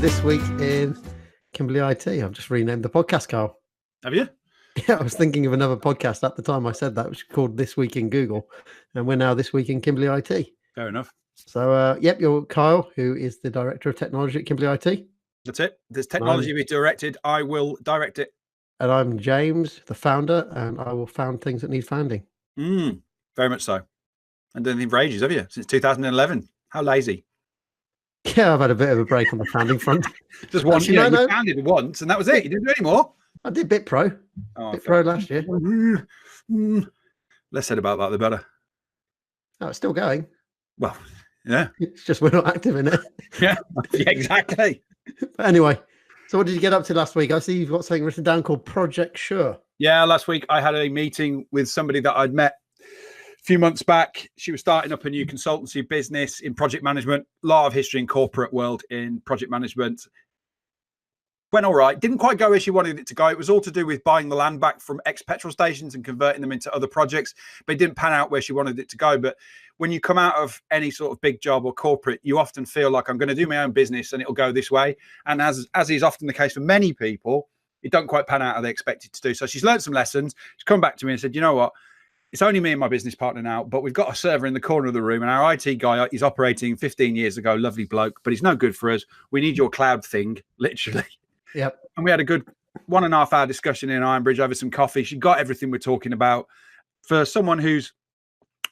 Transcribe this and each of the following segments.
This Week in Kimbley IT. I've just renamed the podcast, Carl. Have you? Yeah, I was thinking of another podcast at the time I said that, which is called This Week in Google. And we're now This Week in Kimbley IT. Fair enough. So, yep, you're Kyle, who is the Director of Technology at Kimbley IT. That's it. There's technology to be directed. I will direct it. And I'm James, the founder, and I will found things that need founding. Very much so. And done anything for ages, have you? Since 2011. How lazy. Yeah, I've had a bit of a break on the founding front. Just one. Actually, you founded once, and that was it. You didn't do any more. I did BitPro. BitPro last year. Less said about that, the better. Oh, it's still going. Well, yeah. It's just we're not active in it. Yeah, exactly. But anyway, so what did you get up to last week? I see you've got something written down called Project Sure. Yeah, last week I had a meeting with somebody that I'd met a few months back. She was starting up a new consultancy business in project management. A lot of history in corporate world in project management. Went all right. Didn't quite go where she wanted it to go. It was all to do with buying the land back from ex-petrol stations and converting them into other projects. But it didn't pan out where she wanted it to go. But when you come out of any sort of big job or corporate, you often feel like I'm going to do my own business and it'll go this way. And as is often the case for many people, it don't quite pan out how they expect it to do. So she's learned some lessons. She's come back to me and said, you know what? It's only me and my business partner now, but we've got a server in the corner of the room and our IT guy is operating 15 years ago. Lovely bloke, but he's no good for us. We need your cloud thing, literally. Yep. And we had a good 1.5 hour discussion in Ironbridge over some coffee. She got everything we're talking about. For someone who's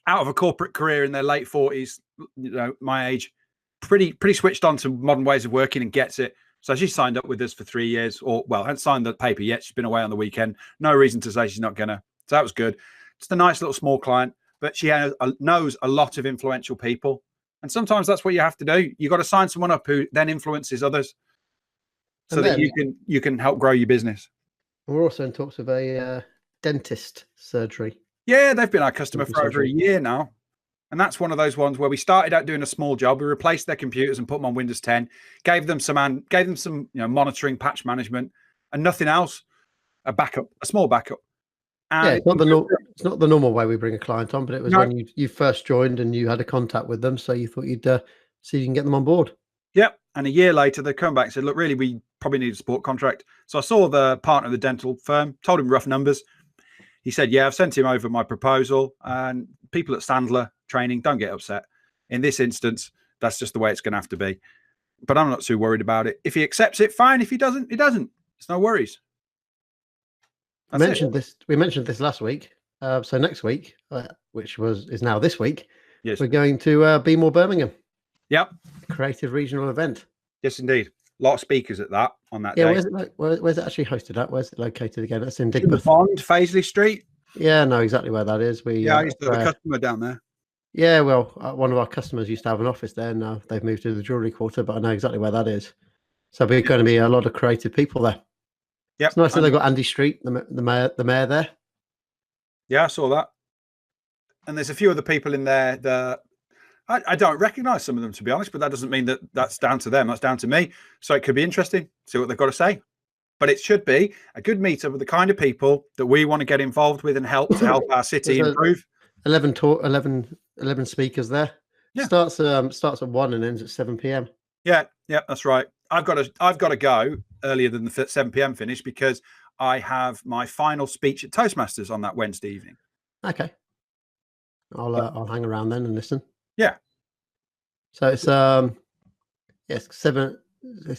out of a corporate career in their late 40s, you know, my age, pretty switched on to modern ways of working and gets it. So she signed up with us for 3 years, or well, hadn't signed the paper yet. She's been away on the weekend. No reason to say she's not gonna. So that was good. Just a nice little small client, but she knows a lot of influential people. And sometimes that's what you have to do. You got to sign someone up who then influences others so that you can help grow your business. We're also in talks with a dentist surgery. Yeah, they've been our customer for over a year now. And that's one of those ones where we started out doing a small job. We replaced their computers and put them on Windows 10, gave them some monitoring, patch management, and nothing else. A small backup. And yeah, it's not the normal way we bring a client on, but it was when you first joined and you had a contact with them, so you thought you'd see if you can get them on board. Yep. And a year later, they come back and said, look, really, we probably need a support contract. So I saw the partner of the dental firm, told him rough numbers. He said, yeah, I've sent him over my proposal, and people at Sandler training, don't get upset. In this instance, that's just the way it's going to have to be. But I'm not too worried about it. If he accepts it, fine. If he doesn't, he doesn't. It's no worries. We mentioned this last week. So next week, which is now this week, yes, we're going to Be More Birmingham. Yep. Creative regional event. Yes, indeed. A lot of speakers at that on that day. Where's it actually hosted at? Where's it located again? It's in Digbeth. Bond, Faisley Street. Yeah, I know exactly where that is. I used to have a customer down there. Yeah, well, one of our customers used to have an office there. Now they've moved to the jewellery quarter, but I know exactly where that is. So there's going to be a lot of creative people there. Yeah, it's nice that they've got Andy Street, the mayor there. Yeah, I saw that. And there's a few other people in there that I don't recognise some of them, to be honest, but that doesn't mean that that's down to them. That's down to me. So it could be interesting, see what they've got to say. But it should be a good meetup with the kind of people that we want to get involved with and help to help our city improve. 11 speakers there. Yeah. Starts at 1 and ends at 7 p.m. Yeah, that's right. I've got to go earlier than the 7 p.m. finish because I have my final speech at Toastmasters on that Wednesday evening. Okay. I'll hang around then and listen. Yeah. So it's 7. It's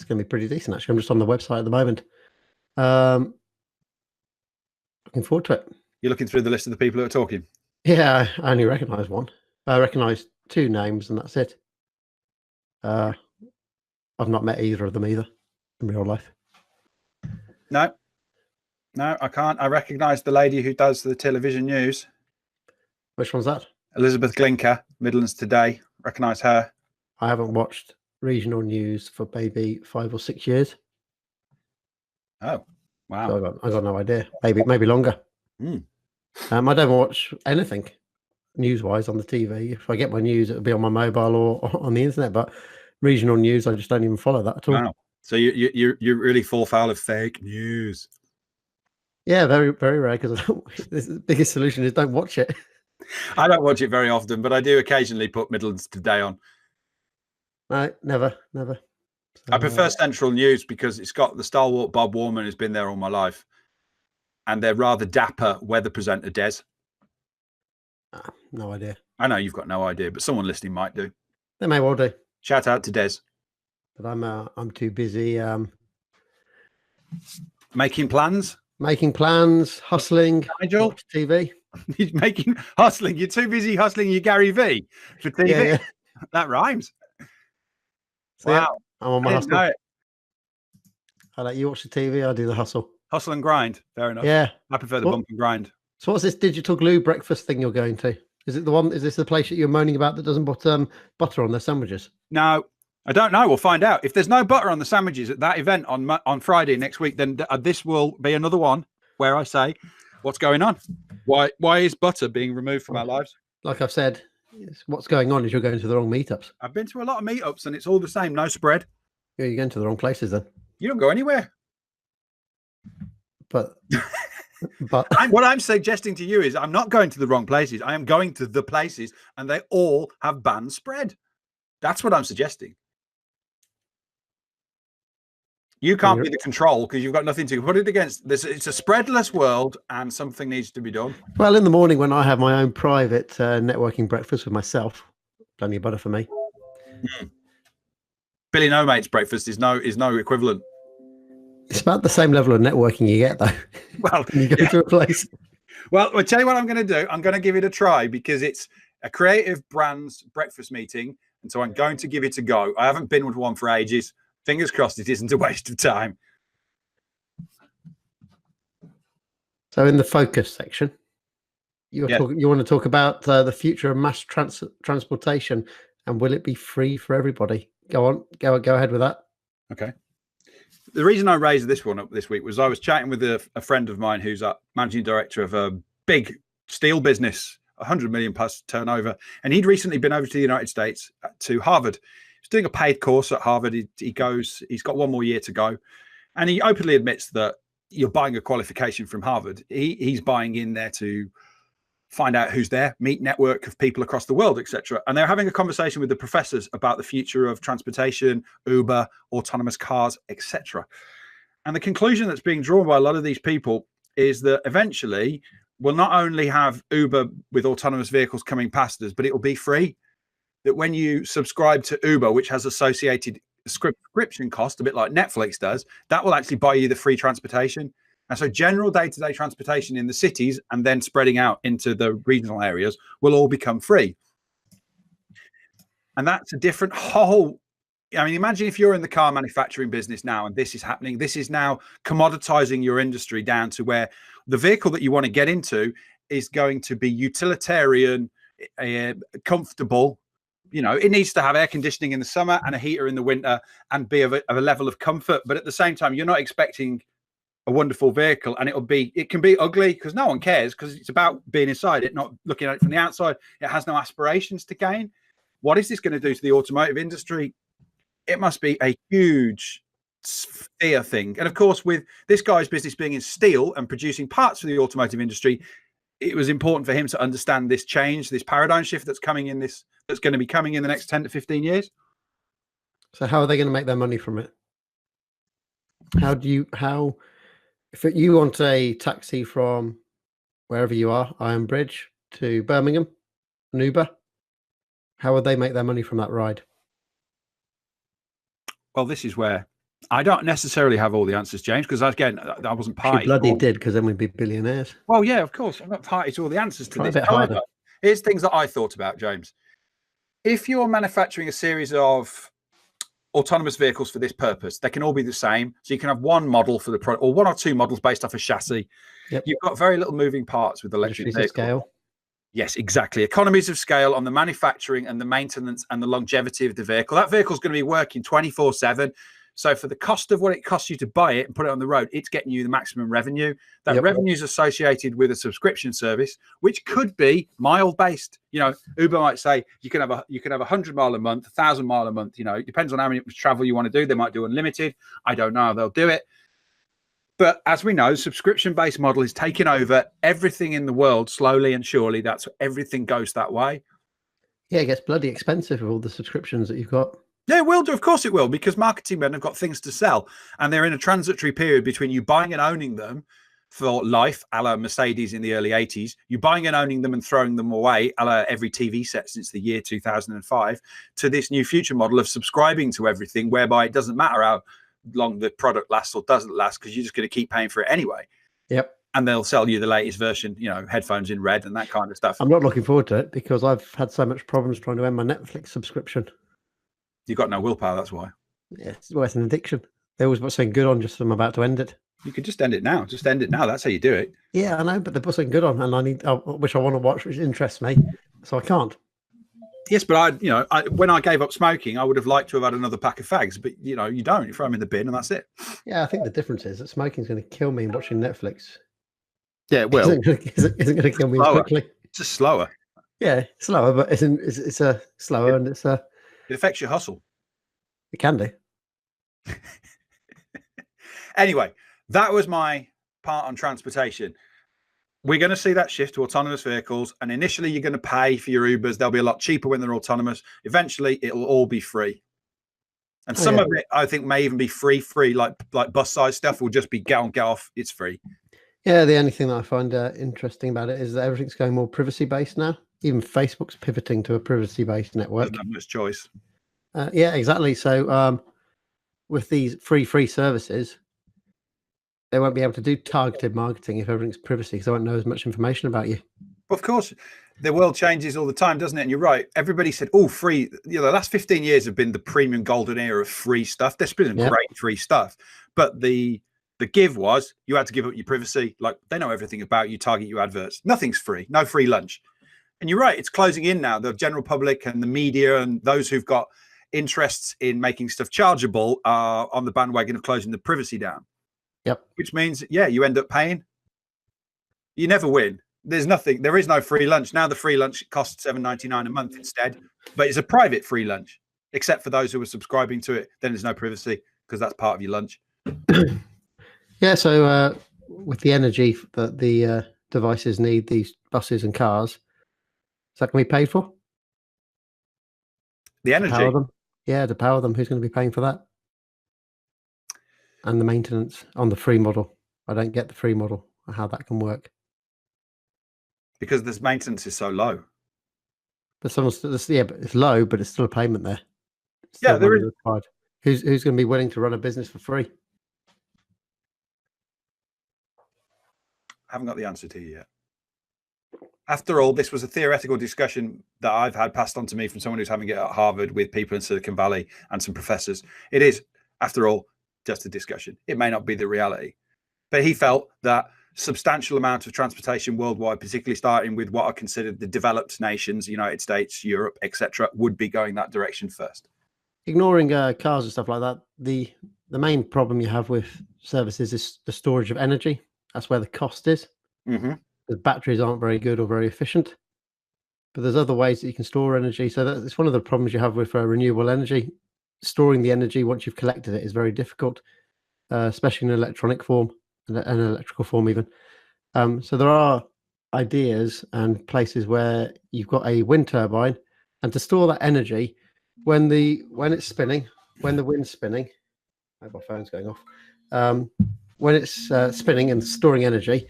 going to be pretty decent actually. I'm just on the website at the moment. Looking forward to it. You're looking through the list of the people who are talking. Yeah, I only recognise one. I recognise 2 names and that's it. I've not met either of them either in real life. No, I can't. I recognise the lady who does the television news. Which one's that? Elizabeth Glinker, Midlands Today. Recognise her. I haven't watched regional news for maybe 5 or 6 years. Oh, wow. So I got no idea. Maybe longer. I don't watch anything news-wise on the TV. If I get my news, it'll be on my mobile or on the internet. But regional news, I just don't even follow that at all. Wow. So you really fall foul of fake news. Yeah, very, very rare because the biggest solution is don't watch it. I don't watch it very often, but I do occasionally put Midlands Today on. No, never. So, I prefer Central News because it's got the stalwart Bob Warman who's been there all my life. And they're rather dapper weather presenter, Des. No idea. I know you've got no idea, but someone listening might do. They may well do. Shout out to Des. But I'm too busy making plans, hustling, Nigel? watch TV. Hustling. You're too busy hustling your Gary V for TV. Yeah. That rhymes. So, wow. Yeah, I'm on my I hustle. didn't know it. I let you watch the TV. I do the hustle. Hustle and grind. Fair enough. Yeah. I prefer the bump and grind. So what's this digital glue breakfast thing you're going to? Is this the place that you're moaning about that doesn't put butter on their sandwiches? No, I don't know. We'll find out. If there's no butter on the sandwiches at that event on Friday next week, then this will be another one where I say, what's going on? Why is butter being removed from our lives? Like I've said, what's going on is you're going to the wrong meetups. I've been to a lot of meetups and it's all the same. No spread. Yeah, you're going to the wrong places then. You don't go anywhere. But what I'm suggesting to you is I'm not going to the wrong places. I am going to the places and they all have banned spread. That's what I'm suggesting. You can't be the control because you've got nothing to put it against. It's a spreadless world and something needs to be done. Well, in the morning when I have my own private networking breakfast with myself, plenty of butter for me. Billy No Mate's breakfast is no equivalent. It's about the same level of networking you get, though. Well, when you go to a place. Well, I'll tell you what I'm going to do. I'm going to give it a try because it's a creative brands breakfast meeting. And so I'm going to give it a go. I haven't been with one for ages. Fingers crossed it isn't a waste of time. So in the focus section, you want to talk about the future of mass transportation and will it be free for everybody? Go on, go ahead with that. Okay. The reason I raised this one up this week was I was chatting with a friend of mine who's a managing director of a big steel business, 100 million plus turnover. And he'd recently been over to the United States to Harvard. He's doing a paid course at Harvard. He's got one more year to go. And he openly admits that you're buying a qualification from Harvard. He's buying in there to find out who's there, meet network of people across the world, etc. And they're having a conversation with the professors about the future of transportation, Uber, autonomous cars, etc. And the conclusion that's being drawn by a lot of these people is that eventually we'll not only have Uber with autonomous vehicles coming past us, but it will be free. That when you subscribe to Uber, which has associated subscription cost, a bit like Netflix does, that will actually buy you the free transportation. And so general day-to-day transportation in the cities and then spreading out into the regional areas will all become free. And that's a different whole. I mean, imagine if you're in the car manufacturing business now and this is happening. This is now commoditizing your industry down to where the vehicle that you want to get into is going to be utilitarian, comfortable. You know, it needs to have air conditioning in the summer and a heater in the winter and be of a level of comfort. But at the same time, you're not expecting a wonderful vehicle, and it can be ugly because no one cares because it's about being inside it, not looking at it from the outside. It has no aspirations to gain. What is this going to do to the automotive industry? It must be a huge fear thing. And of course, with this guy's business being in steel and producing parts for the automotive industry, it was important for him to understand this change, this paradigm shift that's going to be coming in the next 10 to 15 years. So how are they going to make their money from it? If you want a taxi from wherever you are, Ironbridge to Birmingham, an Uber, how would they make their money from that ride? Well, this is where I don't necessarily have all the answers, James, because again, I wasn't party. You bloody did, because then we'd be billionaires. Well, yeah, of course. I'm not party to all the answers to this. A bit harder. Here's things that I thought about, James. If you're manufacturing a series of autonomous vehicles for this purpose, they can all be the same. So you can have one model for the product or one or two models based off a chassis. Yep. You've got very little moving parts with electric vehicles. Scale. Yes, exactly. Economies of scale on the manufacturing and the maintenance and the longevity of the vehicle. That vehicle is going to be working 24/7. So for the cost of what it costs you to buy it and put it on the road, it's getting you the maximum revenue. That revenue is associated with a subscription service, which could be mile based. You know, Uber might say you can have 100 mile a month, 1,000 mile a month. You know, it depends on how much travel you want to do. They might do unlimited. I don't know how they'll do it. But as we know, subscription-based model is taking over everything in the world slowly and surely. That's everything goes that way. Yeah, it gets bloody expensive with all the subscriptions that you've got. Yeah, it will do. Of course it will, because marketing men have got things to sell, and they're in a transitory period between you buying and owning them for life, a la Mercedes in the early 80s, you buying and owning them and throwing them away, a la every TV set since the year 2005, to this new future model of subscribing to everything, whereby it doesn't matter how long the product lasts or doesn't last, because you're just going to keep paying for it anyway. Yep. And they'll sell you the latest version, headphones in red and that kind of stuff. I'm not looking forward to it because I've had so much problems trying to end my Netflix subscription. You've got no willpower, that's why. Yeah, it's an addiction. They always put something good on just as I'm about to end it. You could just end it now. Just end it now. That's how you do it. Yeah, I know, but they put something good on, and which I want to watch, which interests me, so I can't. Yes, but when I gave up smoking, I would have liked to have had another pack of fags, but you don't. You throw them in the bin, and that's it. Yeah, I think the difference is that smoking's going to kill me watching Netflix. Yeah, it will. Isn't going to kill me as quickly. It's just slower. Yeah, slower, but it's slower, and it affects your hustle. It can do. Anyway, that was my part on transportation. We're going to see that shift to autonomous vehicles, and initially you're going to pay for your Ubers. They'll be a lot cheaper when they're autonomous. Eventually, it'll all be free. And some of it, I think, may even be free, like bus size stuff will just be get on, get off. It's free. Yeah, the only thing that I find interesting about it is that everything's going more privacy-based now. Even Facebook's pivoting to a privacy-based network. Doesn't have much choice. Yeah, exactly. So with these free services, they won't be able to do targeted marketing if everything's privacy, because they won't know as much information about you. Of course, the world changes all the time, doesn't it? And you're right. Everybody said, "Oh, free." The last 15 years have been the premium golden era of free stuff. There's been great free stuff, but the give was you had to give up your privacy. Like, they know everything about you, target you adverts. Nothing's free. No free lunch. And you're right. It's closing in now. The general public and the media and those who've got interests in making stuff chargeable are on the bandwagon of closing the privacy down. Yep. Which means, you end up paying. You never win. There is no free lunch. Now the free lunch costs $7.99 a month instead, but it's a private free lunch, except for those who are subscribing to it. Then there's no privacy because that's part of your lunch. Yeah. So with the energy that the devices need, these buses and cars, is that going to be paid for? The energy? To power them? Yeah, to power them. Who's going to be paying for that? And the maintenance on the free model. I don't get the free model, how that can work. Because this maintenance is so low. But but it's low, but it's still a payment there. Yeah, there is. Required. Who's going to be willing to run a business for free? I haven't got the answer to you yet. After all, this was a theoretical discussion that I've had passed on to me from someone who's having it at Harvard with people in Silicon Valley and some professors. It is, after all, just a discussion. It may not be the reality. But he felt that substantial amount of transportation worldwide, particularly starting with what are considered the developed nations, United States, Europe, etc., would be going that direction first. Ignoring cars and stuff like that, the main problem you have with services is the storage of energy. That's where the cost is. Mm-hmm. The batteries aren't very good or very efficient. But there's other ways that you can store energy. So that's one of the problems you have with renewable energy. Storing the energy once you've collected it is very difficult, especially in electronic form, an electrical form even. So there are ideas and places where you've got a wind turbine, and to store that energy, when it's spinning, when the wind's spinning, my phone's going off. When it's spinning and storing energy,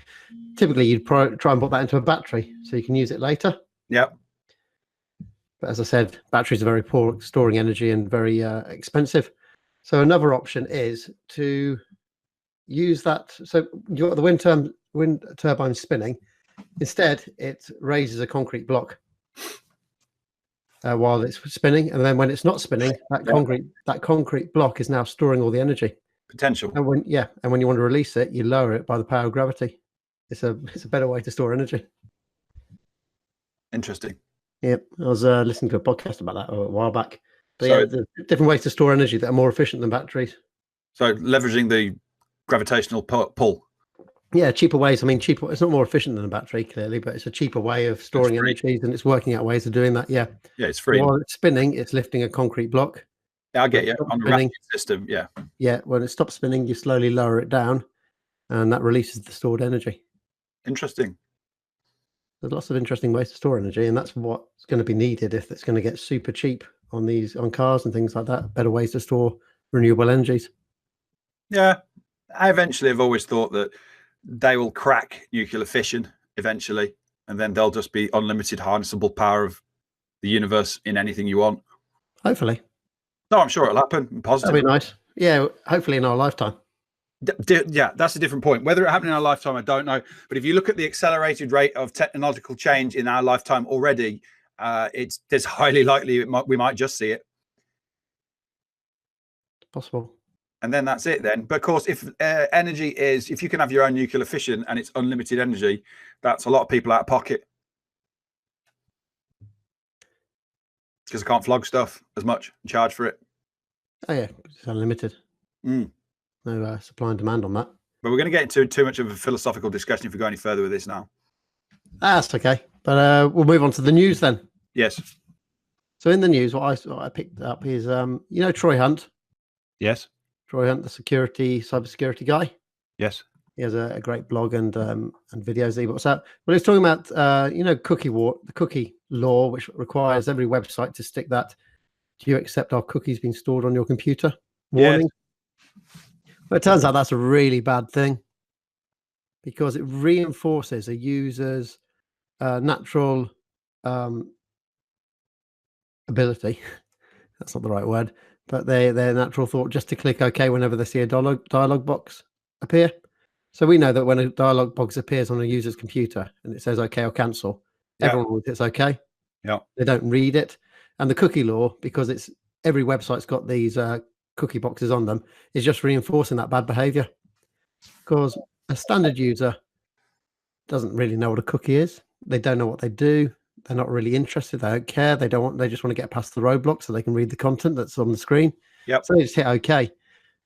typically you'd try and put that into a battery so you can use it later. Yep. But as I said, batteries are very poor at storing energy and very expensive. So another option is to use that. So you've got the wind turbine spinning. Instead, it raises a concrete block while it's spinning, and then when it's not spinning, that concrete block is now storing all the energy potential. And when you want to release it, you lower it by the power of gravity. It's a better way to store energy. Interesting. Yeah, I was listening to a podcast about that a while back. But there's different ways to store energy that are more efficient than batteries. So leveraging the gravitational pull. Yeah, cheaper ways. I mean, cheaper. It's not more efficient than a battery, clearly, but it's a cheaper way of storing energy, and it's working out ways of doing that. Yeah. Yeah, it's free. While it's spinning, it's lifting a concrete block. Yeah, I get you. On the racking system, yeah. Yeah, when it stops spinning, you slowly lower it down, and that releases the stored energy. Interesting. There's lots of interesting ways to store energy, and that's what's going to be needed if it's going to get super cheap on cars and things like that. Better ways to store renewable energies. Yeah, I eventually have always thought that they will crack nuclear fission eventually, and then there'll just be unlimited harnessable power of the universe in anything you want. Hopefully. No, I'm sure it'll happen. Positive. That'd be nice. Yeah, hopefully in our lifetime. Yeah, that's a different point. Whether it happened in our lifetime, I don't know. But if you look at the accelerated rate of technological change in our lifetime already, there's highly likely we might just see it. Possible. And then that's it then. But of course, if energy is, if you can have your own nuclear fission and it's unlimited energy, that's a lot of people out of pocket. Because I can't flog stuff as much and charge for it. Oh yeah, it's unlimited. No supply and demand on that. But we're going to get into too much of a philosophical discussion if we go any further with this now. That's okay. But we'll move on to the news then. Yes. So in the news, what I picked up is, Troy Hunt. Yes. Troy Hunt, the cybersecurity guy. Yes. He has a great blog and videos that he puts out. But he's talking about, the cookie law, which requires every website to stick that. Do you accept our cookies being stored on your computer? Warning. Yes. But it turns out that's a really bad thing because it reinforces a user's natural ability. That's not the right word, but their natural thought just to click OK whenever they see a dialog box appear. So we know that when a dialog box appears on a user's computer and it says OK or cancel, everyone always hits OK. Yeah. They don't read it. And the cookie law, because it's every website's got these cookie boxes on them, is just reinforcing that bad behavior. Because a standard user doesn't really know what a cookie is. They don't know what they do. They're not really interested. They don't care. They just want to get past the roadblock so they can read the content that's on the screen. Yep. So they just hit OK.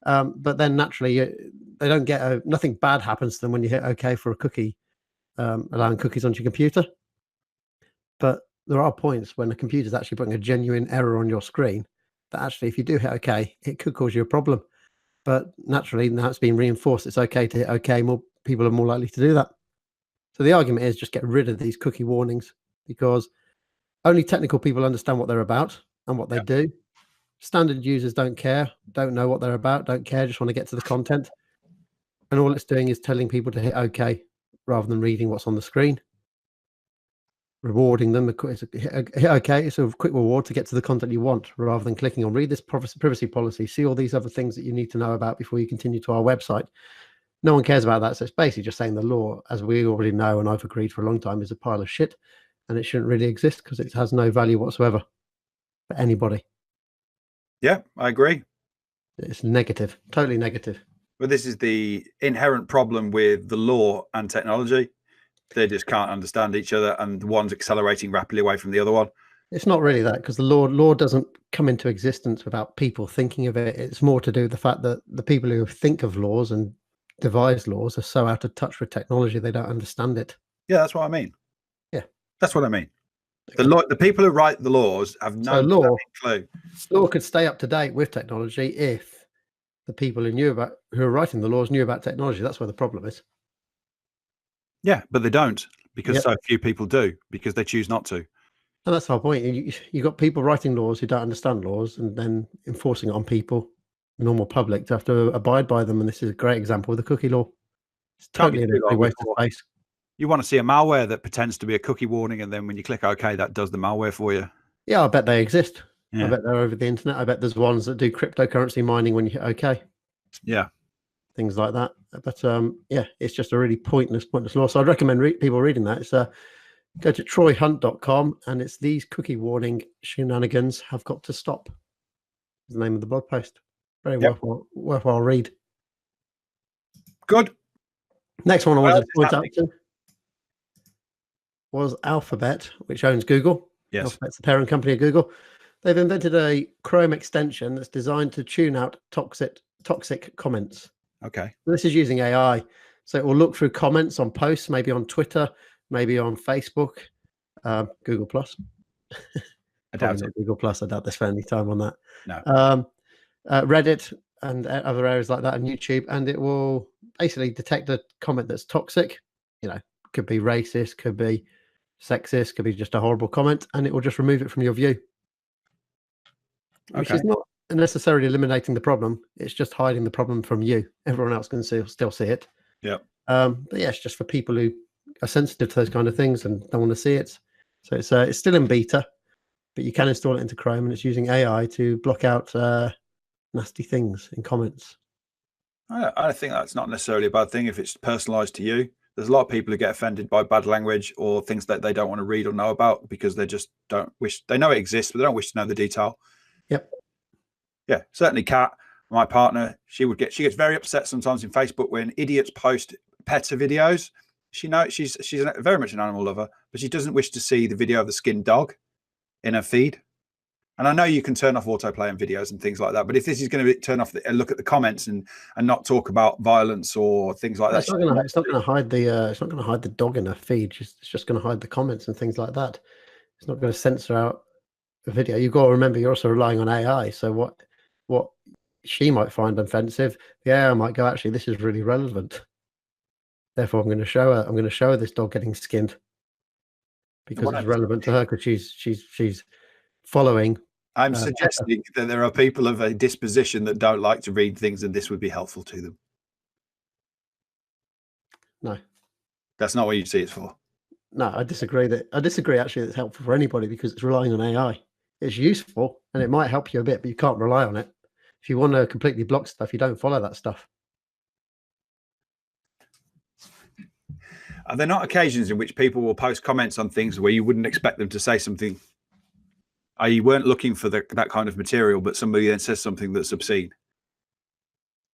But then naturally, they don't get nothing bad happens to them when you hit OK for a cookie, allowing cookies onto your computer. But there are points when the computer's actually putting a genuine error on your screen that actually, if you do hit OK, it could cause you a problem. But naturally, now it's been reinforced. It's okay to hit OK. More people are more likely to do that. So the argument is just get rid of these cookie warnings because only technical people understand what they're about and what they do. Standard users don't care, don't know what they're about, don't care, just want to get to the content. And all it's doing is telling people to hit OK rather than reading what's on the screen. Rewarding them, hit OK, it's a quick reward to get to the content you want rather than clicking on read this privacy policy, see all these other things that you need to know about before you continue to our website. No one cares about that. So it's basically just saying the law, as we already know and I've agreed for a long time, is a pile of shit and it shouldn't really exist because it has no value whatsoever for anybody. Yeah, I agree. It's negative, totally negative. But this is the inherent problem with the law and technology. They just can't understand each other, and one's accelerating rapidly away from the other one. It's not really that, because the law doesn't come into existence without people thinking of it. It's more to do with the fact that the people who think of laws and devise laws are so out of touch with technology they don't understand it. Yeah, that's what I mean. Yeah, that's what I mean. The people who write the laws have no clue. Law could stay up to date with technology if the people who are writing the laws knew about technology. That's where the problem is. Yeah, but they don't, because so few people do, because they choose not to. And that's the whole point. You've got people writing laws who don't understand laws and then enforcing it on people, the normal public, to have to abide by them. And this is a great example of the cookie law. It's totally a waste of space. You want to see a malware that pretends to be a cookie warning, and then when you click OK, that does the malware for you. Yeah, I bet they exist. Yeah. I bet they're over the internet. I bet there's ones that do cryptocurrency mining when you hit OK. Yeah. Things like that. But it's just a really pointless law. So I'd recommend people reading that. It's go to troyhunt.com and it's these cookie warning shenanigans have got to stop. Is the name of the blog post. Very worthwhile read. Good. Next one I wanted to point out to was Alphabet, which owns Google. Yes. Alphabet's the parent company of Google. They've invented a Chrome extension that's designed to tune out toxic comments. Okay. This is using AI. So it will look through comments on posts, maybe on Twitter, maybe on Facebook, Google Plus. I doubt it. Google Plus. I doubt they spend any time on that. No. Reddit and other areas like that, and YouTube, and it will basically detect a comment that's toxic. Could be racist, could be sexist, could be just a horrible comment, and it will just remove it from your view. which is not necessarily eliminating the problem. It's just hiding the problem from you. Everyone else can still see it. Yeah. But yeah, it's just for people who are sensitive to those kind of things and don't want to see it. So it's still in beta, but you can install it into Chrome, and it's using AI to block out nasty things in comments. I think that's not necessarily a bad thing if it's personalized to you. There's a lot of people who get offended by bad language or things that they don't want to read or know about because they just don't wish, they know it exists, but they don't wish to know the detail. Yep. Yeah, certainly Kat, my partner, she gets very upset sometimes in Facebook when idiots post PETA videos. She knows she's very much an animal lover, but she doesn't wish to see the video of the skinned dog in her feed. And I know you can turn off autoplay on videos and things like that, but if this is going to turn off and look at the comments and not talk about violence or things like that, it's not going to hide the dog in her feed. It's just going to hide the comments and things like that. It's not going to censor out the video. You've got to remember you're also relying on AI. So what she might find offensive, the AI might go, actually, this is really relevant. Therefore, I'm going to show her this dog getting skinned because it's relevant to her because she's following. I'm suggesting that there are people of a disposition that don't like to read things, and this would be helpful to them. No, that's not what you see it for. No, I disagree. Actually, it's helpful for anybody because it's relying on AI. It's useful and it might help you a bit, but you can't rely on it. If you want to completely block stuff, you don't follow that stuff. Are there not occasions in which people will post comments on things where you wouldn't expect them to say something? You weren't looking for that kind of material, but somebody then says something that's obscene.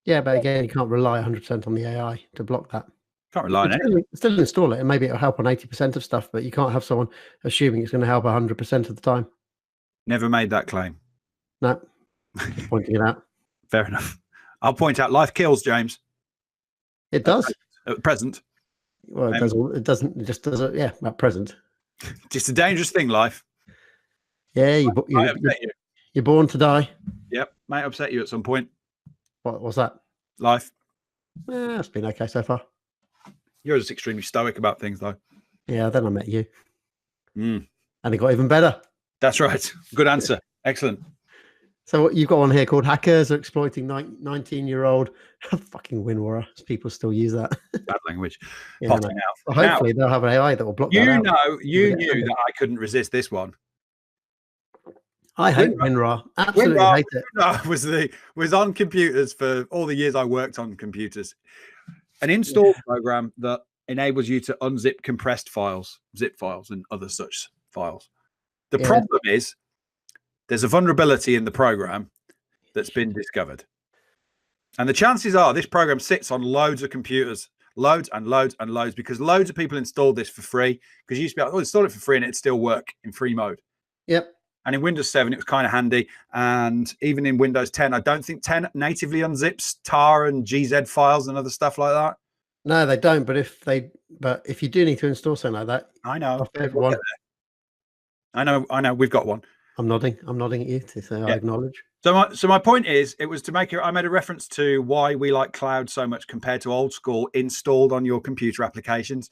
Yeah, but again, you can't rely 100% on the AI to block that. Can't rely on it. Still install it, and maybe it'll help on 80% of stuff, but you can't have someone assuming it's going to help 100% of the time. Never made that claim. No, just pointing it out. Fair enough. I'll point out life kills, James. It does. At present. Well, it does. It doesn't. It just does it. Yeah, at present. It's a dangerous thing, life. Yeah, you're born to die. Yep, might upset you at some point. What's that? Life. It's been okay so far. You're just extremely stoic about things, though. Yeah, then I met you. And it got even better. That's right. Good answer. Excellent. So what you've got on here called hackers are exploiting 19-year-old fucking WinRAR. People still use that. Bad language. Yeah, well, hopefully they'll have an AI that will block that out. You knew that I couldn't resist this one. I hate WinRAR. Absolutely hate it. WinRAR was on computers for all the years I worked on computers. An install program that enables you to unzip compressed files, zip files, and other such files. The problem is there's a vulnerability in the program that's been discovered. And the chances are this program sits on loads of computers, loads and loads and loads, because loads of people installed this for free, because you used to be able to install it for free and it'd still work in free mode. Yep. And in Windows 7, it was kind of handy. And even in Windows 10, I don't think 10 natively unzips tar and GZ files and other stuff like that. No, they don't. But if you do need to install something like that, I know. One. I know. We've got one. I'm nodding at you to say I acknowledge. So my point is, it was to make it. I made a reference to why we like cloud so much compared to old school installed on your computer applications.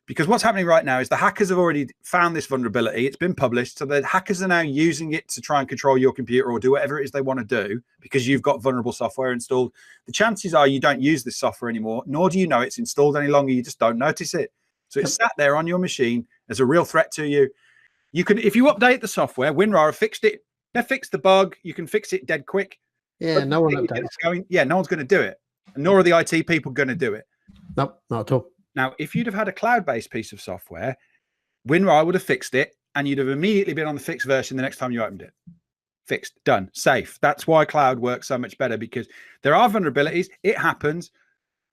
Because what's happening right now is the hackers have already found this vulnerability. It's been published. So the hackers are now using it to try and control your computer or do whatever it is they want to do because you've got vulnerable software installed. The chances are you don't use this software anymore, nor do you know it's installed any longer. You just don't notice it. So it's sat there on your machine as a real threat to you. You can, if you update the software, WinRAR have fixed it. They fixed the bug. You can fix it dead quick. Yeah, no one updates. No one's going to do it. And nor are the IT people going to do it. Nope, not at all. Now, if you'd have had a cloud-based piece of software, WinRAR would have fixed it, and you'd have immediately been on the fixed version the next time you opened it. Fixed, done, safe. That's why cloud works so much better, because there are vulnerabilities. It happens.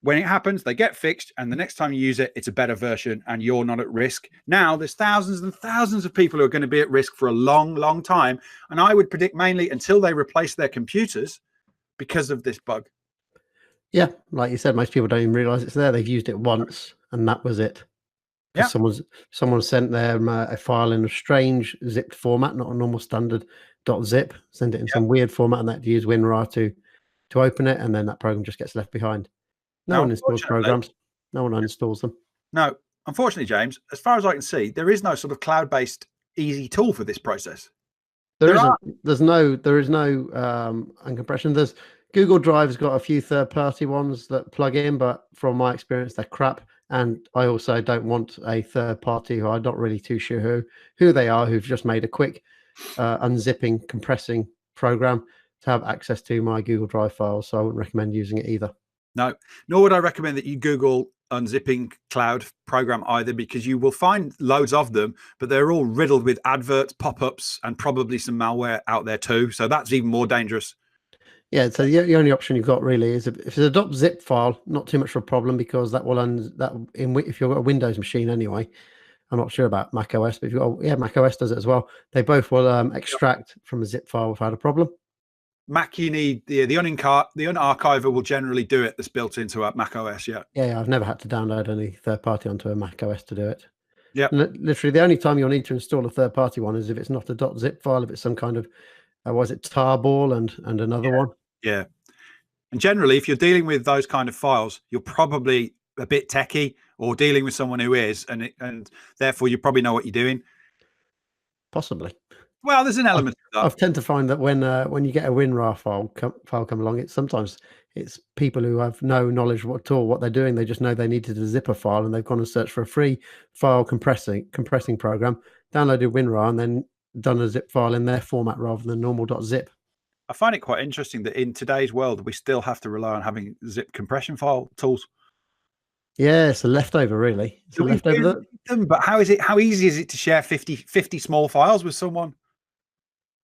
When it happens, they get fixed, and the next time you use it, it's a better version, and you're not at risk. Now, there's thousands and thousands of people who are going to be at risk for a long, long time, and I would predict mainly until they replace their computers because of this bug. Yeah, like you said, most people don't even realize it's there. They've used it once, and that was it. Yeah. Someone sent them a file in a strange zipped format, not a normal standard .zip. Send it in some weird format, and that use WinRAR to open it, and then that program just gets left behind. No one installs programs. No one uninstalls them. No, unfortunately, James, as far as I can see, there is no sort of cloud-based easy tool for this process. There is no uncompression. There's Google Drive's got a few third-party ones that plug in, but from my experience, they're crap. And I also don't want a third party who I'm not really too sure who they are, who've just made a quick unzipping, compressing program to have access to my Google Drive files. So I wouldn't recommend using it either. No, nor would I recommend that you Google unzipping cloud program either, because you will find loads of them, but they're all riddled with adverts, pop-ups, and probably some malware out there too. So that's even more dangerous. Yeah, so the only option you've got really is if it's a .zip file, not too much of a problem, because that will if you've got a Windows machine anyway. I'm not sure about Mac OS, but if you've got Mac OS does it as well. They both will extract from a zip file without a problem. Mac, you need the unarchiver will generally do it. That's built into Mac OS. Yeah, I've never had to download any third party onto a Mac OS to do it. Yeah, literally the only time you'll need to install a third party one is if it's not a .zip file, if it's some kind of was it tarball and another one. Yeah, and generally, if you're dealing with those kind of files, you're probably a bit techie or dealing with someone who is, and therefore you probably know what you're doing. Possibly. Well, there's an element of that. I tend to find that when you get a WinRAR file come along, it's people who have no knowledge at all what they're doing. They just know they needed a zipper file, and they've gone and searched for a free file compressing program, downloaded WinRAR, and then done a zip file in their format rather than normal .zip. I find it quite interesting that in today's world, we still have to rely on having zip compression file tools. Yeah, it's a leftover, really. It's a leftover. But how easy is it to share 50 small files with someone?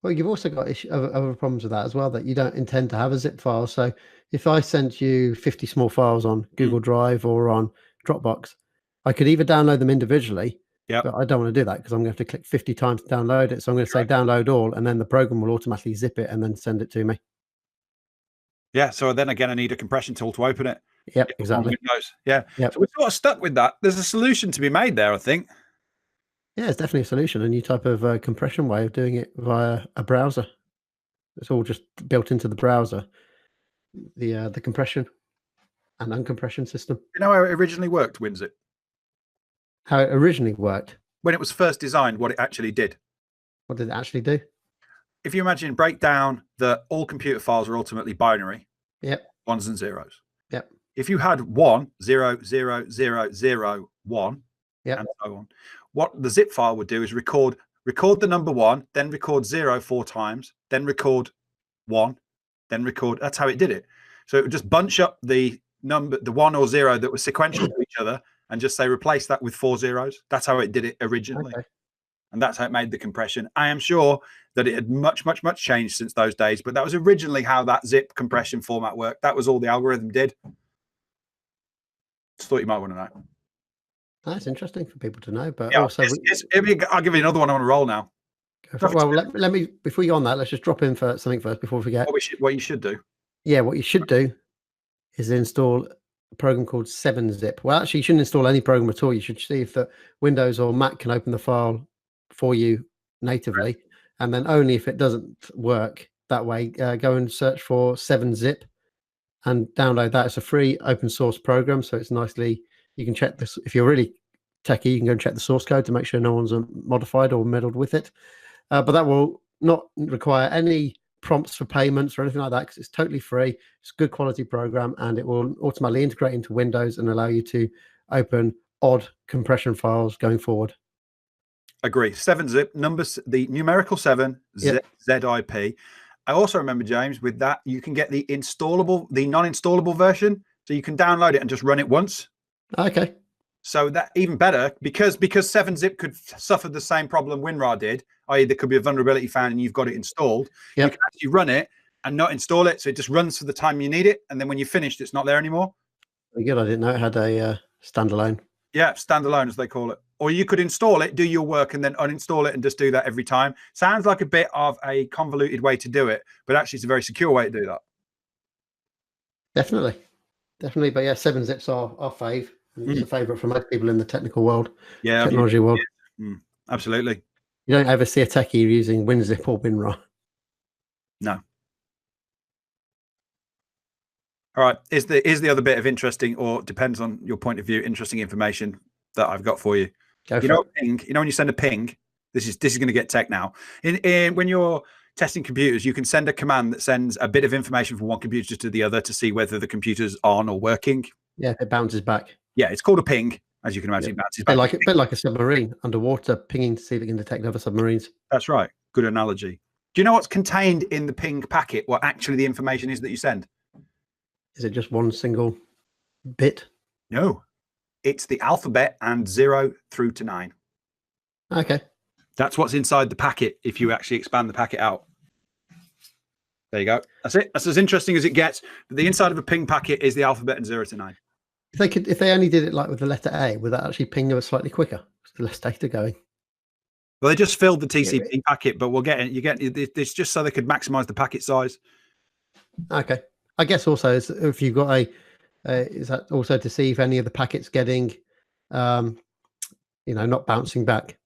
Well, you've also got other problems with that as well, that you don't intend to have a zip file. So if I sent you 50 small files on Google Drive or on Dropbox, I could either download them individually, but I don't want to do that because I'm going to have to click 50 times to download it. So I'm going to say download all, and then the program will automatically zip it and then send it to me. Yeah, so then again, I need a compression tool to open it. Yep, exactly. Yeah. Yep. So we're sort of stuck with that. There's a solution to be made there, I think. Yeah, it's definitely a solution, a new type of compression way of doing it via a browser. It's all just built into the browser, the compression and uncompression system. You know how it originally worked, WinZip? How it originally worked? When it was first designed, what it actually did. What did it actually do? If you imagine, break down that all computer files are ultimately binary. Yep. Ones and zeros. Yep. If you had 1, 0, 0, 0, 0, 1, yep, and so on, what the zip file would do is record the number 1, then record 0 4 times, then record 1, then record. That's how it did it. So it would just bunch up the number, the 1 or 0 that was sequential to each other, and just say replace that with 4 zeros. That's how it did it originally. Okay. And that's how it made the compression. I am sure that it had much changed since those days, but that was originally how that zip compression format worked. That was all the algorithm did. Just thought you might want to know. That's interesting for people to know, but yeah, also I'll give you another one on a roll now. Well, let me before you go on that, let's just drop in for something first before we forget. What you should do. Yeah, what you should do is install a program called 7-zip. Well, actually, you shouldn't install any program at all. You should see if that Windows or Mac can open the file for you natively, right. And then only if it doesn't work that way, go and search for 7-zip and download that. It's a free open source program, so it's nicely. You can check this if you're really techie. You can go and check the source code to make sure no one's modified or meddled with it. But that will not require any prompts for payments or anything like that, because it's totally free. It's a good quality program, and it will automatically integrate into Windows and allow you to open odd compression files going forward. Agree. 7-zip numbers, the numerical 7 yep. ZIP. I also remember, James, with that you can get the non-installable version, so you can download it and just run it once. Okay. So that even better, because 7-zip could suffer the same problem WinRAR did, i.e. there could be a vulnerability found and you've got it installed. Yep. You can actually run it and not install it, so it just runs for the time you need it, and then when you're finished, it's not there anymore. Very good. I didn't know it had a standalone. Yeah, standalone as they call it. Or you could install it, do your work, and then uninstall it and just do that every time. Sounds like a bit of a convoluted way to do it, but actually it's a very secure way to do that. Definitely. But yeah, 7-zips are fave. It's a favourite for most people in the technical world, technology world. Yeah. Absolutely. You don't ever see a techie using WinZip or WinRAR. No. All right. Is the other bit of interesting, or depends on your point of view, interesting information that I've got for you? You know, ping. You know when you send a ping, This is going to get tech now. When you're testing computers, you can send a command that sends a bit of information from one computer to the other to see whether the computer's on or working. Yeah, it bounces back. Yeah, it's called a ping, as you can imagine. It bounces back. A bit like a submarine underwater, pinging to see if it can detect other submarines. That's right. Good analogy. Do you know what's contained in the ping packet? What actually the information is that you send? Is it just one single bit? No, it's the alphabet and 0 through to 9. Okay. That's what's inside the packet if you actually expand the packet out. There you go. That's it. That's as interesting as it gets. But the inside of a ping packet is the alphabet and 0 to 9. If they only did it like with the letter A, would that actually ping them slightly quicker? There's less data going. Well, they just filled the TCP packet, but we'll get it. It's just so they could maximize the packet size. Okay. I guess also if you've got is that also to see if any of the packets getting, not bouncing back?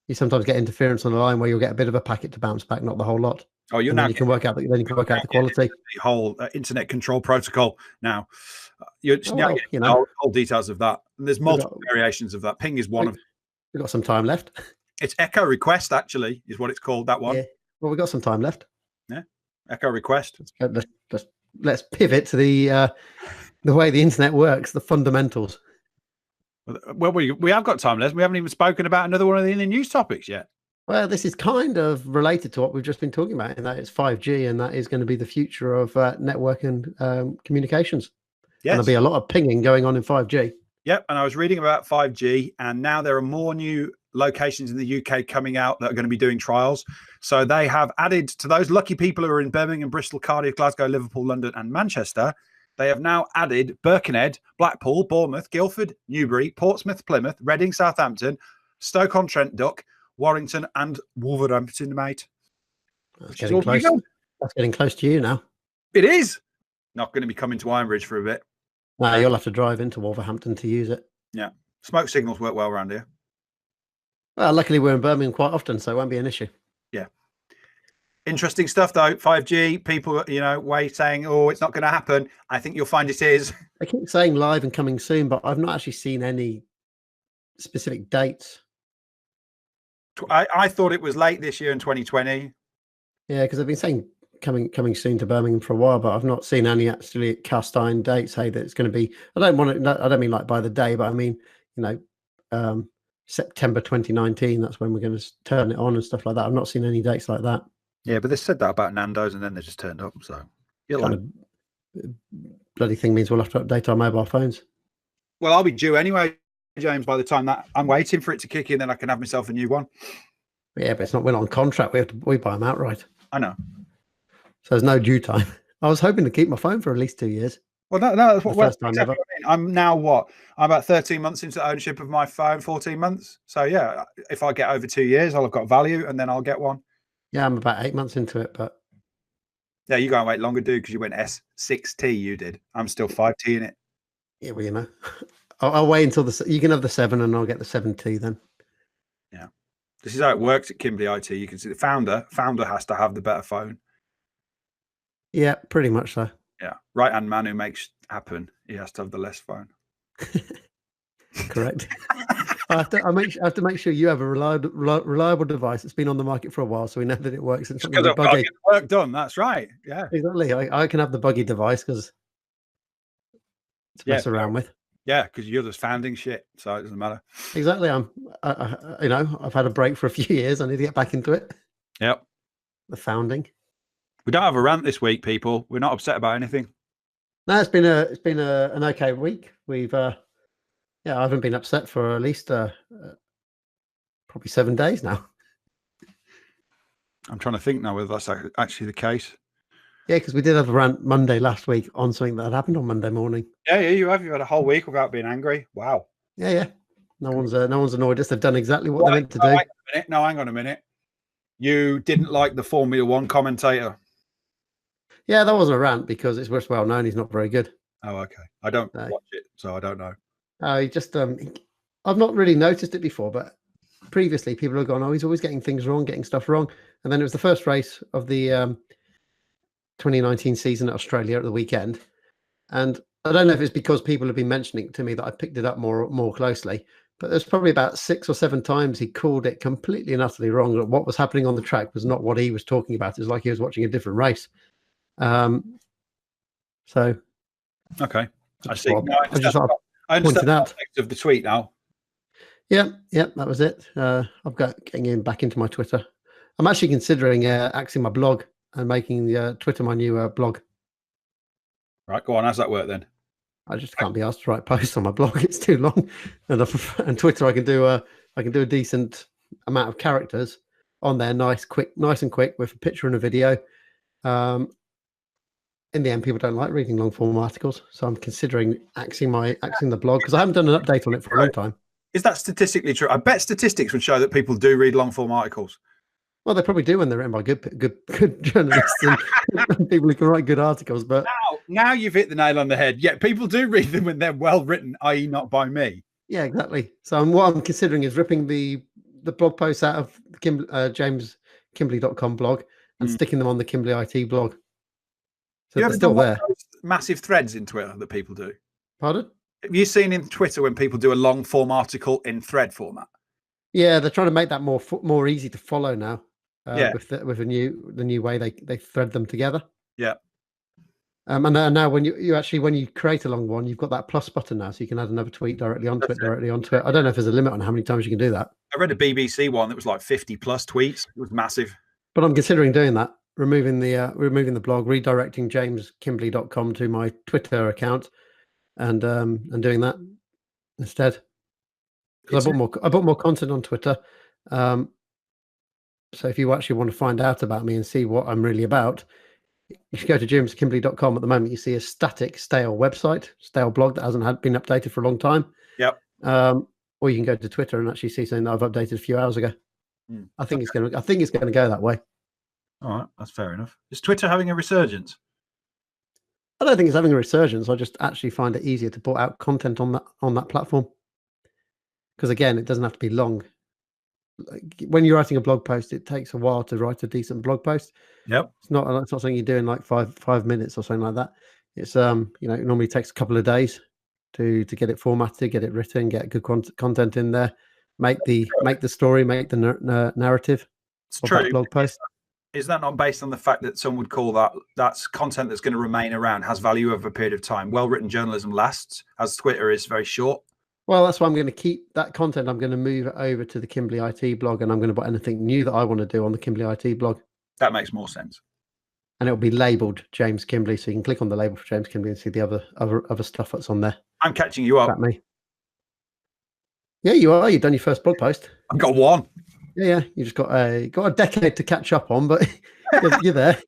You sometimes get interference on the line where you'll get a bit of a packet to bounce back, not the whole lot. Oh, you can work out the quality. The whole internet control protocol now. You're getting all details of that. And there's multiple variations of that. Ping is one of. We've got some time left. It's echo request, actually, is what it's called. That one. Yeah. Well, we've got some time left. Yeah. Echo request. Let's pivot to the way the internet works, the fundamentals. Well, we have got time left. We haven't even spoken about another one of the news topics yet. Well, this is kind of related to what we've just been talking about, and that is 5G, and that is going to be the future of network and communications. Yes. And there'll be a lot of pinging going on in 5G. Yep, and I was reading about 5G, and now there are more new locations in the UK coming out that are going to be doing trials. So they have added to those lucky people who are in Birmingham, Bristol, Cardiff, Glasgow, Liverpool, London, and Manchester. They have now added Birkenhead, Blackpool, Bournemouth, Guildford, Newbury, Portsmouth, Plymouth, Reading, Southampton, Stoke-on-Trent, Duck, Warrington, and Wolverhampton, mate. That's getting close. That's getting close to you now. It is. Not going to be coming to Ironbridge for a bit. No, you'll have to drive into Wolverhampton to use it. Yeah. Smoke signals work well around here. Well, luckily we're in Birmingham quite often, so it won't be an issue. Yeah. Interesting stuff, though. 5G, people, saying, oh, it's not going to happen. I think you'll find it is. I keep saying live and coming soon, but I've not actually seen any specific dates. I thought it was late this year in 2020. Yeah, because I've been saying coming soon to Birmingham for a while, but I've not seen any actually cast iron dates. Hey, that it's going to be. I don't mean like by the day, but I mean September 2019. That's when we're going to turn it on and stuff like that. I've not seen any dates like that. Yeah, but they said that about Nando's, and then they just turned up. So bloody thing means we'll have to update our mobile phones. Well, I'll be due anyway, James. By the time that I'm waiting for it to kick in, then I can have myself a new one. Yeah, but it's not. We're not on contract. We buy them outright. I know. So there's no due time. I was hoping to keep my phone for at least 2 years. Well, no, that's what first time ever. I'm now what? I'm about 13 months into ownership of my phone, 14 months. So yeah, if I get over 2 years, I'll have got value, and then I'll get one. Yeah, I'm about 8 months into it, but yeah, you go and wait longer, dude, because you went S6T. You did. I'm still 5T in it. Yeah, well, I'll wait until you can have the 7, and I'll get the 7T then. Yeah, this is how it works at Kimbley IT. You can see the founder has to have the better phone. Yeah, pretty much so. Yeah, right-hand man who makes happen. He has to have the less phone. Correct. I have to make sure you have a reliable device that's been on the market for a while, so we know that it works. And because I've got to get work done. That's right. Yeah, exactly. I can have the buggy device because it's mess around with. Yeah, because you're just founding shit, so it doesn't matter. Exactly. I've had a break for a few years. I need to get back into it. Yep. The founding. We don't have a rant this week, people. We're not upset about anything. No, it's been an okay week. We've I haven't been upset for at least probably 7 days now. I'm trying to think now whether that's actually the case. Yeah, because we did have a rant Monday last week on something that had happened on Monday morning. Yeah, you have. You had a whole week without being angry. Wow. Yeah. No one's annoyed us. They've done exactly what they meant to do. Hang on a minute. You didn't like the Formula One commentator. Yeah, that wasn't a rant because it's well known he's not very good. Oh, okay. I don't watch it, so I don't know. He just I've not really noticed it before, but previously people have gone, oh, he's always getting things wrong, getting stuff wrong. And then it was the first race of the 2019 season at Australia at the weekend. And I don't know if it's because people have been mentioning it to me that I picked it up more closely, But there's probably about 6 or 7 times he called it completely and utterly wrong. That what was happening on the track was not what he was talking about. It was like he was watching a different race. So, okay, I see. No, I just sort of I understand pointed out the context of the tweet now. Yeah, that was it. I've got getting back into my Twitter. I'm actually considering axing my blog and making Twitter my new blog. Right, go on. How's that work then? I just can't be asked to write posts on my blog. It's too long. And Twitter, I can do a decent amount of characters on there, nice and quick with a picture and a video. In the end, people don't like reading long form articles, so I'm considering axing the blog because I haven't done an update on it for a long time. Is that statistically true? I bet statistics would show that people do read long form articles. Well, they probably do when they're written by good journalists and people who can write good articles. But now you've hit the nail on the head. Yeah, people do read them when they're well written, i.e., not by me. Yeah, exactly. So what I'm considering is ripping the blog posts out of James Kimbley.com blog and sticking them on the Kimbley IT blog. So they're still there. Massive threads in Twitter that people do. Pardon? Have you seen in Twitter when people do a long form article in thread format? Yeah, they're trying to make that more easy to follow now. With the new way they thread them together. Yeah. And now when you create a long one, you've got that plus button now, so you can add another tweet directly onto it. I don't know if there's a limit on how many times you can do that. I read a BBC one that was like 50 plus tweets. It was massive. But I'm considering doing that, removing the blog, redirecting jameskimbley.com to my Twitter account, and doing that instead. Because I bought more content on Twitter. So if you actually want to find out about me and see what I'm really about, you should go to jameskimbley.com. At the moment, you see a static, stale website, stale blog that hasn't been updated for a long time. Yep. Or you can go to Twitter and actually see something that I've updated a few hours ago. I think it's going to go that way. All right, that's fair enough. Is Twitter having a resurgence? I don't think it's having a resurgence. I just actually find it easier to put out content on that platform. Because again, it doesn't have to be long. When you're writing a blog post, it takes a while to write a decent blog post. Yep. It's not something you do in like five minutes or something like that. It's it normally takes a couple of days to get it formatted, get it written, get good content in there, make the story, make the narrative. It's true. Blog post. Is that not based on the fact that some would call that's content that's going to remain around, has value over a period of time? Well-written journalism lasts, as Twitter is very short. Well, that's why I'm going to keep that content. I'm going to move it over to the Kimbley IT blog, and I'm going to put anything new that I want to do on the Kimbley IT blog. That makes more sense. And it'll be labelled James Kimbley, so you can click on the label for James Kimbley and see the other stuff that's on there. I'm catching you up. About me. Yeah, you are. You've done your first blog post. I've got one. Yeah. You just got a decade to catch up on, but you're there.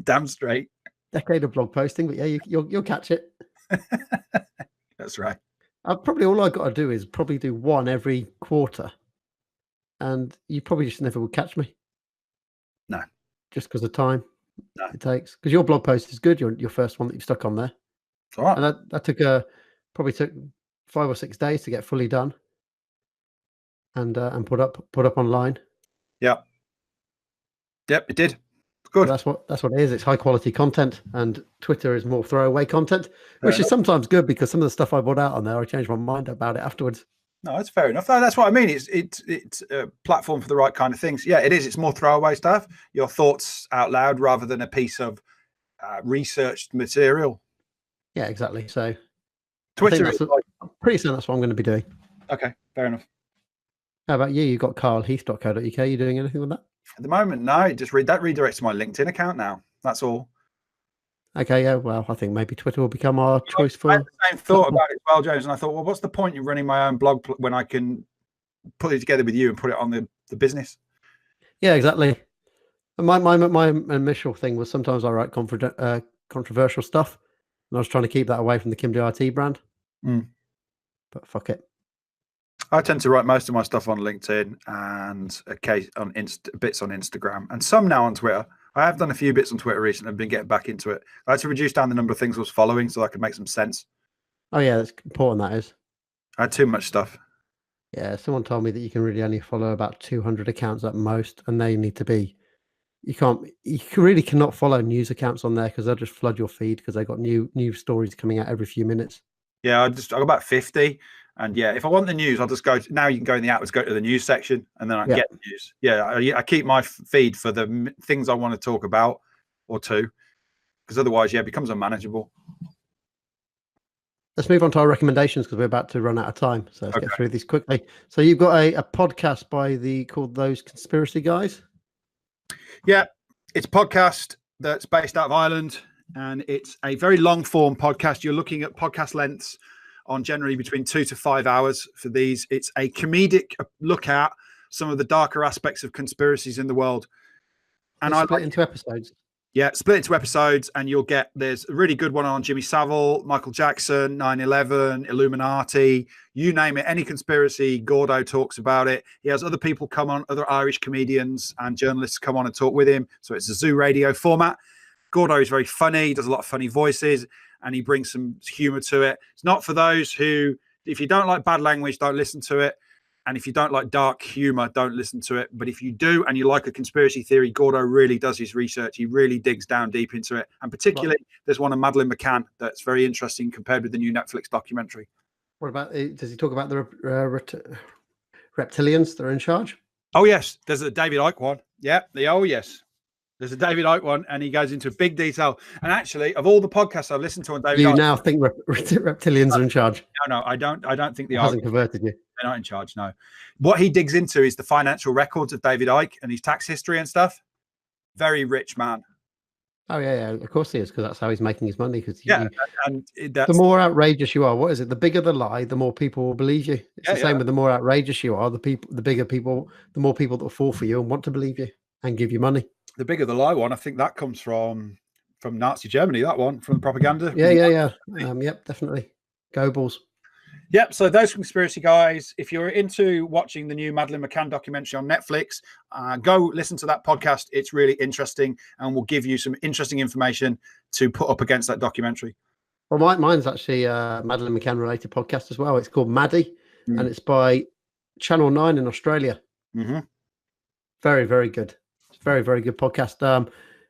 Damn straight. Decade of blog posting, but yeah, you'll catch it. That's right. All I've got to do is probably do one every quarter, and you probably just never would catch me. No, just because of time it takes. Because your blog post is good. Your first one that you've stuck on there. All right. And that probably took 5 or 6 days to get fully done, and put up online. Yeah. Yep, it did. Good. So that's what it is. It's high quality content, and Twitter is more throwaway content, which is sometimes good because some of the stuff I put out on there, I changed my mind about it afterwards. No, that's fair enough. That's what I mean. It's a platform for the right kind of things. Yeah, it is. It's more throwaway stuff. Your thoughts out loud rather than a piece of researched material. Yeah, exactly. So Twitter I'm pretty certain that's what I'm going to be doing. Okay, fair enough. How about you? You got carlheath.co.uk. You doing anything with that? At the moment, no. Just that redirects to my LinkedIn account now. That's all. Okay, yeah. Well, I think maybe Twitter will become our choice for. I had the same thought about it as well, James. And I thought, well, what's the point in running my own blog when I can put it together with you and put it on the business? Yeah, exactly. And my initial thing was sometimes I write controversial stuff, and I was trying to keep that away from the Kimbley IT brand. But fuck it. I tend to write most of my stuff on LinkedIn and bits on Instagram and some now on Twitter. I have done a few bits on Twitter recently and been getting back into it. I had to reduce down the number of things I was following so I could make some sense. Oh, yeah, that's important, that is. I had too much stuff. Yeah, someone told me that you can really only follow about 200 accounts at most, and they need to be... You really cannot follow news accounts on there because they'll just flood your feed because they've got new stories coming out every few minutes. Yeah, I got about 50. And yeah, if I want the news, I'll just go. Now you can go in the app, let's go to the news section, and then I get the news. Yeah, I keep my feed for the things I want to talk about or two, because otherwise, it becomes unmanageable. Let's move on to our recommendations because we're about to run out of time. So let's get through these quickly. So you've got a podcast called Those Conspiracy Guys. Yeah, it's a podcast that's based out of Ireland, and it's a very long form podcast. You're looking at podcast lengths on generally between 2 to 5 hours for these. It's a comedic look at some of the darker aspects of conspiracies in the world. And I split into episodes. Yeah, split into episodes, and there's a really good one on Jimmy Savile, Michael Jackson, 9/11, Illuminati, you name it, any conspiracy, Gordo talks about it. He has other people come on, other Irish comedians and journalists come on and talk with him. So it's a Zoo Radio format. Gordo is very funny, he does a lot of funny voices, and he brings some humor to it. It's not for those who, if you don't like bad language, don't listen to it. And if you don't like dark humor, don't listen to it. But if you do and you like a conspiracy theory, Gordo really does his research. He really digs down deep into it. And particularly, there's one of Madeleine Mccann that's very interesting compared with the new Netflix documentary. What about, does he talk about the reptilians that are in charge? Oh, yes. There's a David Icke one. Yeah. Yes. There's a David Icke one, and he goes into big detail. And actually, of all the podcasts I've listened to on David Icke, now think reptilians are in charge? No, I don't think they hasn't converted you. They're not in charge, no. What he digs into is the financial records of David Icke and his tax history and stuff. Very rich man. Oh, yeah, of course he is, because that's how he's making his money. Because the more outrageous you are, what is it? The bigger the lie, the more people will believe you. It's the same with the more outrageous you are, the more people that will fall for you and want to believe you and give you money. The bigger the lie one, I think that comes from Nazi Germany, that one, from propaganda. Yeah. Yep, definitely. Goebbels. Yep. So Those Conspiracy Guys, if you're into watching the new Madeleine McCann documentary on Netflix, go listen to that podcast. It's really interesting and will give you some interesting information to put up against that documentary. Well, mine's actually a Madeleine McCann related podcast as well. It's called Maddie, and it's by Channel 9 in Australia. Mm-hmm. Very, very good. It's a very, very good podcast.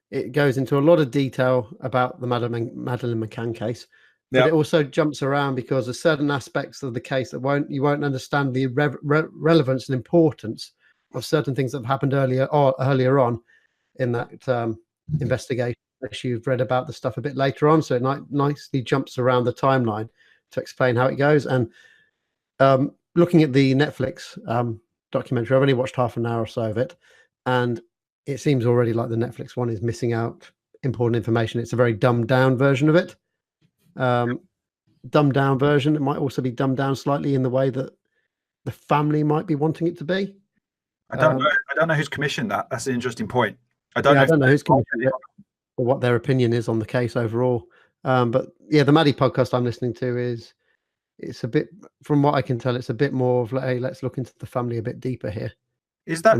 It goes into a lot of detail about the Madeleine McCann case. But it also jumps around because there's certain aspects of the case that you won't understand the relevance and importance of certain things that have happened earlier on in that investigation. You've read about the stuff a bit later on, so it nicely jumps around the timeline to explain how it goes. And looking at the Netflix documentary, I've only watched half an hour or so of it, and it seems already like the Netflix one is missing out important information. It's a very dumbed down version of it. Dumbed down version. It might also be dumbed down slightly in the way that the family might be wanting it to be. I don't know who's commissioned that. That's an interesting point. I don't know who's commissioned it or what their opinion is on the case overall. But yeah, the Maddie podcast I'm listening to it's a bit, from what I can tell, it's a bit more of like, hey, let's look into the family a bit deeper here. Is that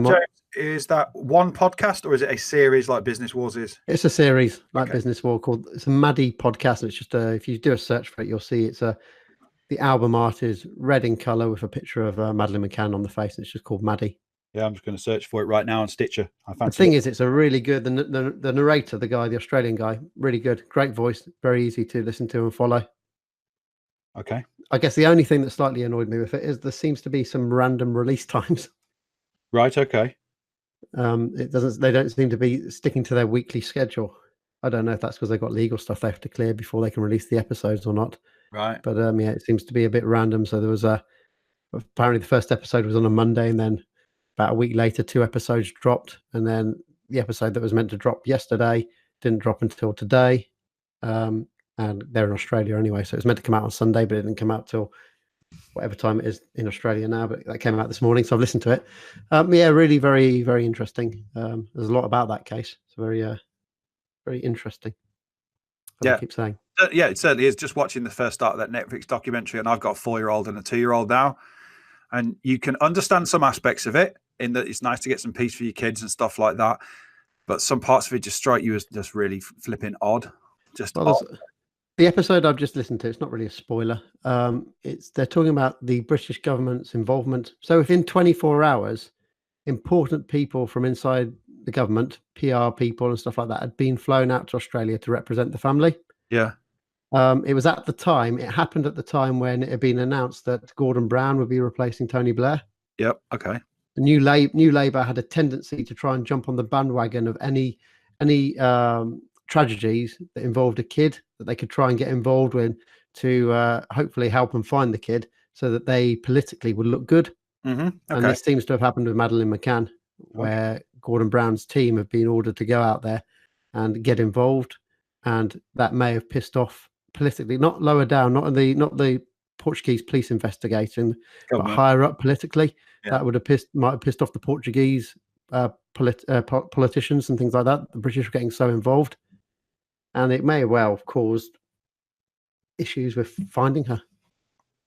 is that one podcast or is it a series like Business Wars is? It's a series like Business War it's a Maddie podcast. And it's just if you do a search for it, you'll see the album art is red in color with a picture of Madeleine McCann on the face. And it's just called Maddie. Yeah, I'm just going to search for it right now on Stitcher. The thing is, it's a really good, the narrator, the Australian guy, really good, great voice, very easy to listen to and follow. Okay. I guess the only thing that slightly annoyed me with it is there seems to be some random release times. Right. Okay. They don't seem to be sticking to their weekly schedule. I don't know if that's because they've got legal stuff they have to clear before they can release the episodes or not. Right. But it seems to be a bit random. So there was apparently the first episode was on a Monday, and then about a week later, 2 episodes dropped, and then the episode that was meant to drop yesterday didn't drop until today. And they're in Australia anyway, so it was meant to come out on Sunday, but it didn't come out till whatever time it is in Australia now. But that came out this morning, so I've listened to it. Really very, very interesting. There's a lot about that case. It's very, very interesting. I keep saying. Yeah, it certainly is. Just watching the first start of that Netflix documentary, and I've got a 4-year-old and a 2-year-old now, and you can understand some aspects of it in that it's nice to get some peace for your kids and stuff like that. But some parts of it just strike you as just really flipping odd. The episode I've just listened to, it's not really a spoiler. They're talking about the British government's involvement. So within 24 hours, important people from inside the government, PR people and stuff like that, had been flown out to Australia to represent the family. Yeah. It was at the time. It happened at the time when it had been announced that Gordon Brown would be replacing Tony Blair. Yep. Okay. The new Labour had a tendency to try and jump on the bandwagon of any tragedies that involved a kid that they could try and get involved with to hopefully help them find the kid, so that they politically would look good. Mm-hmm. Okay. And this seems to have happened with Madeleine McCann, where Gordon Brown's team have been ordered to go out there and get involved, and that may have pissed off politically, not lower down, not the Portuguese police investigation, but higher up politically. Yeah. That might have pissed off the Portuguese politicians and things like that. The British were getting so involved, and it may well have caused issues with finding her,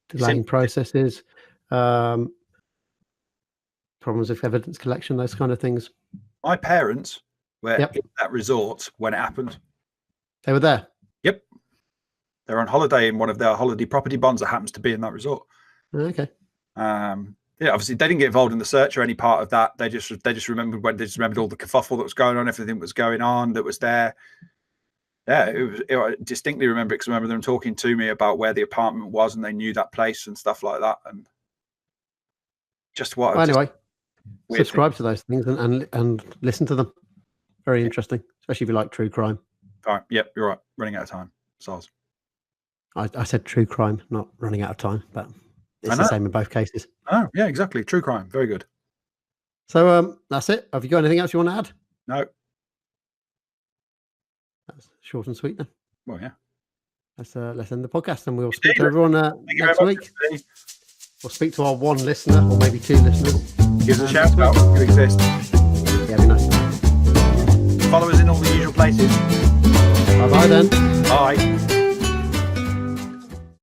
delaying processes, problems with evidence collection, those kind of things. My parents were in that resort when it happened. They were there? Yep. They're on holiday in one of their holiday property bonds that happens to be in that resort. Okay. Yeah, obviously they didn't get involved in the search or any part of that. They just remembered all the kerfuffle that was going on, everything that was going on that was there. Yeah, I distinctly remember it because I remember them talking to me about where the apartment was, and they knew that place and stuff like that. And just what. Well, anyway, subscribe to those things and listen to them. Very interesting, especially if you like true crime. All right. Yep, you're right. Running out of time. SARS. I said true crime, not running out of time, but it's the same in both cases. Oh, yeah, exactly. True crime. Very good. So that's it. Have you got anything else you want to add? No. That's short and sweet then. Well, yeah. Let's end the podcast, and we'll speak to everyone next week. We'll speak to our one listener, or maybe two listeners. Give us a shout out. You exist. Yeah, be nice. Follow us in all the usual places. Bye-bye then. Bye.